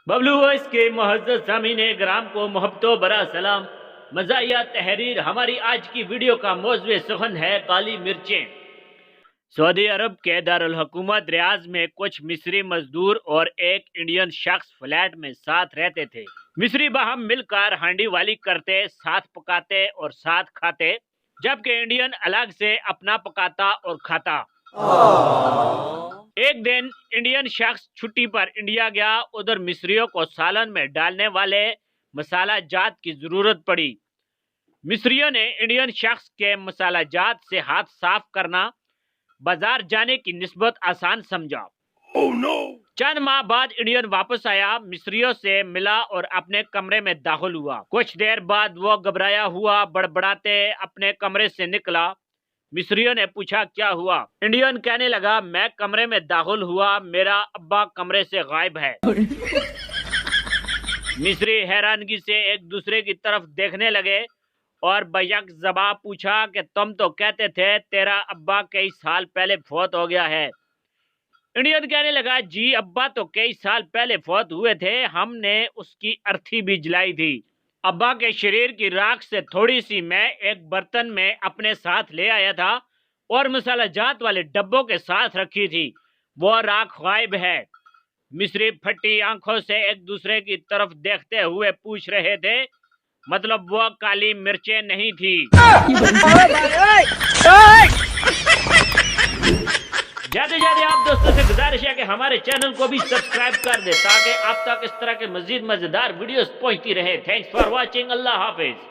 Bablu voice کے معزز سامعین گرام کو محبتوں برا سلام۔ مزاحیہ تحریر ہماری آج کی ویڈیو کا موضوع سخن ہے کالی مرچیں۔ سعودی عرب کے دارالحکومت ریاض میں کچھ مصری مزدور اور ایک انڈین شخص فلیٹ میں ساتھ رہتے تھے۔ مصری باہم مل کر ہانڈی والی کرتے، ساتھ پکاتے اور ساتھ کھاتے، جبکہ انڈین الگ سے اپنا پکاتا اور کھاتا۔ ایک دن انڈین شخص چھٹی پر انڈیا گیا، ادھر مصریوں کو سالن میں ڈالنے والے مسالہ جات کی ضرورت پڑی۔ مصریوں نے انڈین شخص کے مسالہ جات سے ہاتھ صاف کرنا بازار جانے کی نسبت آسان سمجھا۔ چند ماہ بعد انڈین واپس آیا، مصریوں سے ملا اور اپنے کمرے میں داخل ہوا۔ کچھ دیر بعد وہ گھبرایا ہوا بڑبڑاتے اپنے کمرے سے نکلا۔ مصریوں نے پوچھا کیا ہوا؟ انڈین کہنے لگا میں کمرے میں داخل ہوا، میرا ابا کمرے سے غائب ہے۔ مصری حیرانگی سے ایک دوسرے کی طرف دیکھنے لگے اور بیک زباں پوچھا کہ تم تو کہتے تھے تیرا ابا کئی سال پہلے فوت ہو گیا ہے۔ انڈین کہنے لگا جی ابا تو کئی سال پہلے فوت ہوئے تھے، ہم نے اس کی ارتھی بھی جلائی تھی۔ ابا کے شریر کی راکھ سے تھوڑی سی میں ایک برتن میں اپنے ساتھ لے آیا تھا اور مسالہ جات والے ڈبوں کے ساتھ رکھی تھی، وہ راکھ غائب ہے۔ مصری پھٹی آنکھوں سے ایک دوسرے کی طرف دیکھتے ہوئے پوچھ رہے تھے مطلب وہ کالی مرچیں نہیں تھی۔ جاتے جاتے آپ دوستوں سے گزارش ہے کہ ہمارے چینل کو بھی سبسکرائب کر دیں تاکہ آپ تک اس طرح کے مزید مزیدار ویڈیوز پہنچتی رہے۔ تھینکس فار واچنگ، اللہ حافظ۔